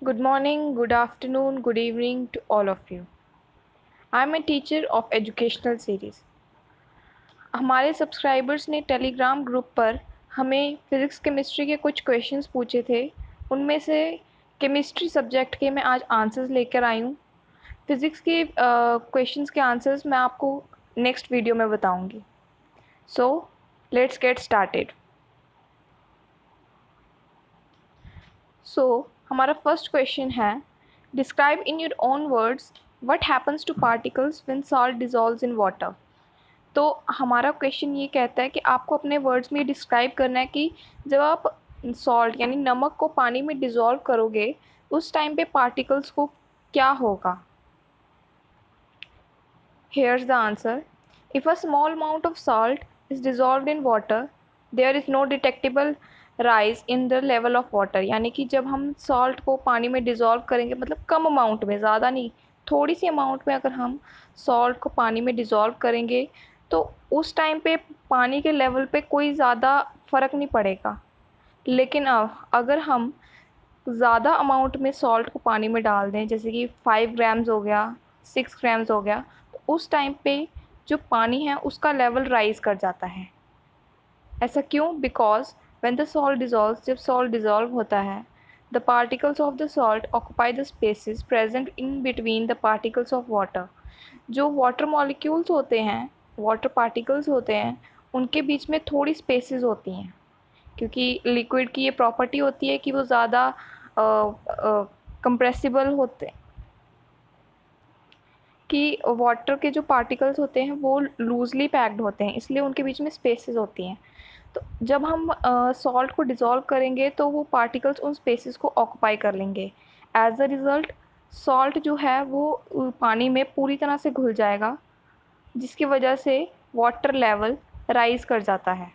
Good morning, good afternoon, good evening to all of you. I am a teacher of educational series. हमारे subscribers ने Telegram group पर हमें physics chemistry के कुछ questions पूछे थे। उनमें से केमिस्ट्री सब्जेक्ट के मैं आज आंसर्स लेकर आई हूँ। फिज़िक्स के क्वेश्चंस के आंसर्स मैं आपको नेक्स्ट वीडियो में बताऊँगी। So let's get started. हमारा फर्स्ट क्वेश्चन है, describe in your own words what happens two particles when salt dissolves in water. तो हमारा क्वेश्चन ये कहता है कि आपको अपने वर्ड्स में डिस्क्राइब करना है कि जब आप सॉल्ट यानी नमक को पानी में डिज़ोल्व करोगे उस टाइम पे पार्टिकल्स को क्या होगा। Here's the answer. If a small amount of salt is dissolved in water, there is no detectable rise in the level of water. यानी कि जब हम सॉल्ट को पानी में डिज़ोल्व करेंगे, मतलब कम अमाउंट में, ज़्यादा नहीं, थोड़ी सी अमाउंट में अगर हम सॉल्ट को पानी में डिज़ोल्व करेंगे तो उस टाइम पे पानी के लेवल पे कोई ज़्यादा फ़र्क नहीं पड़ेगा। लेकिन अगर हम ज़्यादा अमाउंट में सॉल्ट को पानी में डाल दें, जैसे कि 5 ग्राम्स हो गया, 6 ग्राम्स हो गया, तो उस टाइम पे जो पानी है उसका लेवल राइज़ कर जाता है। ऐसा क्यों? Because when the salt dissolve, जब सॉल्ट डिज़ोल्व होता है, the particles of the salt occupy the spaces present in between the particles of water. जो वाटर मॉलिक्यूल्स होते हैं, वाटर पार्टिकल्स होते हैं, उनके बीच में थोड़ी स्पेसेस होती हैं, क्योंकि लिक्विड की ये प्रॉपर्टी होती है कि वो ज़्यादा कंप्रेसिबल होते हैं, कि वाटर के जो पार्टिकल्स होते हैं वो लूजली पैक्ड होते हैं, इसलिए उनके बीच में स्पेसेस होती हैं। तो जब हम सॉल्ट को डिज़ोल्व करेंगे तो वो पार्टिकल्स उन स्पेसेस को ऑक्यूपाई कर लेंगे। एज अ रिज़ल्ट सॉल्ट जो है वो पानी में पूरी तरह से घुल जाएगा, जिसकी वजह से वाटर लेवल राइज़ कर जाता है।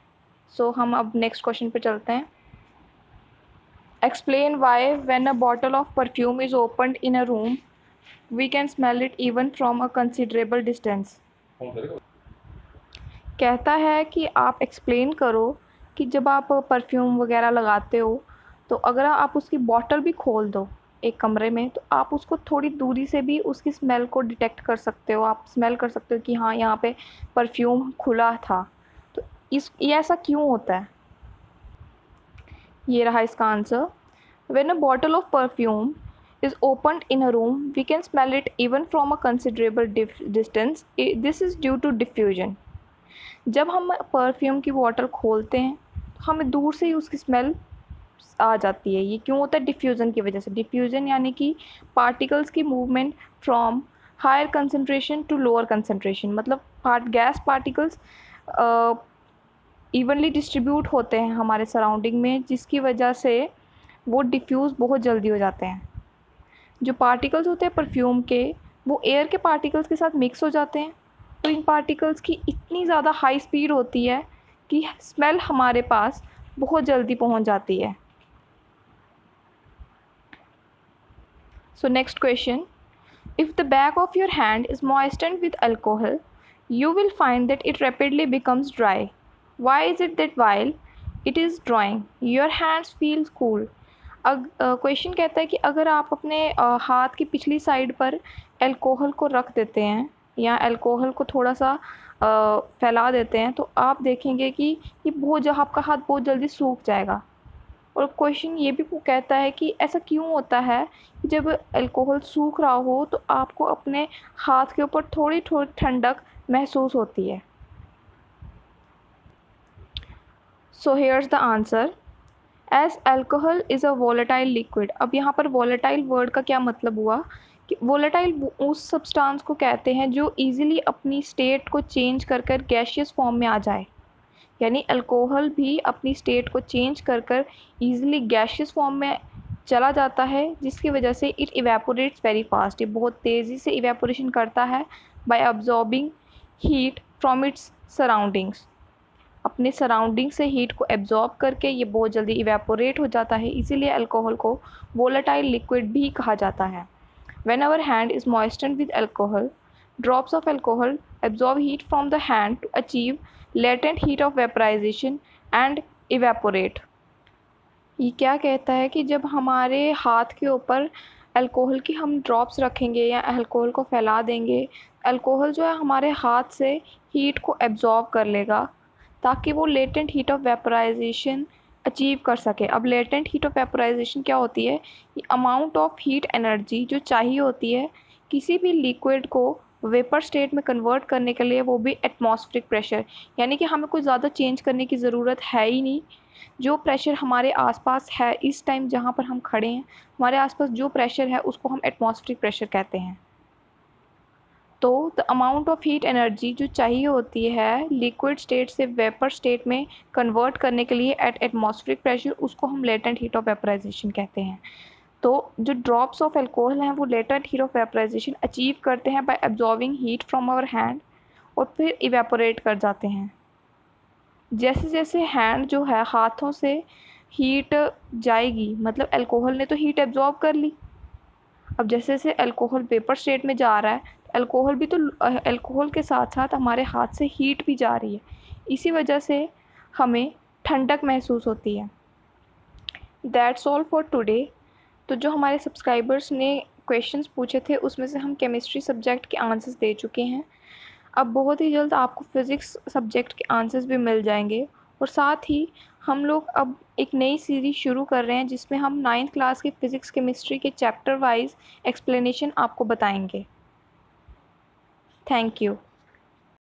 हम अब नेक्स्ट क्वेश्चन पे चलते हैं। Explain why when a bottle of perfume is opened in a room, we can smell it even from a considerable distance. कहता है कि आप एक्सप्लेन करो कि जब आप परफ्यूम वगैरह लगाते हो तो अगर आप उसकी बॉटल भी खोल दो एक कमरे में तो आप उसको थोड़ी दूरी से भी उसकी स्मेल को डिटेक्ट कर सकते हो। आप स्मेल कर सकते हो कि हाँ, यहाँ पे परफ्यूम खुला था। तो ये ऐसा क्यों होता है? ये रहा इसका answer. When a bottle of perfume is opened in a room, we can smell it even from a considerable distance. This is due to diffusion. जब हम परफ्यूम की बॉटल खोलते हैं तो हमें दूर से ही उसकी स्मेल आ जाती है। ये क्यों होता है? डिफ्यूज़न की वजह से। डिफ्यूज़न यानी कि पार्टिकल्स की movement from higher concentration to lower concentration, मतलब गैस पार्टिकल्स इवनली डिस्ट्रीब्यूट होते हैं हमारे सराउंडिंग में, जिसकी वजह से वो डिफ्यूज़ बहुत जल्दी हो जाते हैं। जो पार्टिकल्स होते हैं परफ्यूम के, वो एयर के पार्टिकल्स के साथ मिक्स हो जाते हैं, तो इन पार्टिकल्स की इतनी ज़्यादा हाई स्पीड होती है कि स्मेल हमारे पास बहुत जल्दी पहुंच जाती है। So next question, if the back of your hand is moistened with alcohol, you will find that it rapidly becomes dry. Why is it that while it is drying, your hands feels cool? Question कहता है कि अगर आप अपने हाथ की पिछली side पर अल्कोहल को रख देते हैं या अल्कोहल को थोड़ा सा फैला देते हैं तो आप देखेंगे कि ये आपका हाथ बहुत जल्दी सूख जाएगा। और क्वेश्चन ये भी कहता है कि ऐसा क्यों होता है कि जब अल्कोहल सूख रहा हो तो आपको अपने हाथ के ऊपर थोड़ी थोड़ी ठंडक महसूस होती है। So here's the answer. As alcohol is a volatile liquid. अब यहाँ पर वोलेटाइल वर्ड का क्या मतलब हुआ कि वोलेटाइल उस सब्सटेंस को कहते हैं जो ईजिली अपनी स्टेट को चेंज कर गैशियस फॉर्म में आ जाए। यानी अल्कोहल भी अपनी स्टेट को चेंज कर ईजिली गैशियस फॉर्म में चला जाता है, जिसकी वजह से इट इवेपोरेट्स वेरी फास्ट। ये बहुत तेज़ी से इवेपोरेशन करता है by absorbing heat from its surroundings. अपने सराउंडिंग से हीट को एब्जॉर्ब करके ये बहुत जल्दी इवेपोरेट हो जाता है, इसीलिए अल्कोहल को वोलेटाइल लिक्विड भी कहा जाता है। When our hand is moistened with alcohol, drops of alcohol absorb heat from the hand to achieve latent heat of vaporization and evaporate. ये क्या कहता है कि जब हमारे हाथ के ऊपर अल्कोहल की हम ड्रॉप्स रखेंगे या अल्कोहल को फैला देंगे, अल्कोहल जो है हमारे हाथ से हीट को एब्जॉर्ब कर लेगा ताकि वो latent heat of vaporization achieve कर सके। अब लेटेंट हीट ऑफ वेपराइजेशन क्या होती है? ये अमाउंट ऑफ हीट एनर्जी जो चाहिए होती है किसी भी लिक्विड को वेपर स्टेट में कन्वर्ट करने के लिए, वो भी एटमॉस्फेरिक प्रेशर, यानी कि हमें कुछ ज़्यादा चेंज करने की ज़रूरत है ही नहीं। जो प्रेशर हमारे आसपास है इस टाइम जहाँ पर हम खड़े हैं, हमारे आसपास जो प्रेशर है उसको हम एटमॉस्फेरिक प्रेशर कहते हैं। तो the amount of heat energy जो चाहिए होती है लिक्विड स्टेट से वेपर स्टेट में कन्वर्ट करने के लिए एट एटमॉस्फेरिक प्रेशर, उसको हम लेटेंट हीट ऑफ वेपराइजेशन कहते हैं। तो जो ड्रॉप्स ऑफ अल्कोहल हैं वो latent heat of vaporization achieve करते हैं by absorbing heat from our hand और फिर इवेपोरेट कर जाते हैं। जैसे जैसे हैंड जो है हाथों से हीट जाएगी, मतलब अल्कोहल ने तो हीट एब्जॉर्ब कर ली, अब जैसे जैसे अल्कोहल वेपर स्टेट में जा रहा है, अल्कोहल भी तो अल्कोहल के साथ साथ हमारे हाथ से हीट भी जा रही है, इसी वजह से हमें ठंडक महसूस होती है। That's all for today. तो जो हमारे सब्सक्राइबर्स ने क्वेश्चंस पूछे थे उसमें से हम केमिस्ट्री सब्जेक्ट के आंसर्स दे चुके हैं। अब बहुत ही जल्द आपको फ़िज़िक्स सब्जेक्ट के आंसर्स भी मिल जाएंगे, और साथ ही हम लोग अब एक नई सीरीज़ शुरू कर रहे हैं जिसमें हम 9th क्लास के फ़िज़िक्स केमिस्ट्री के चैप्टर वाइज एक्सप्लेनेशन आपको बताएंगे। Thank you.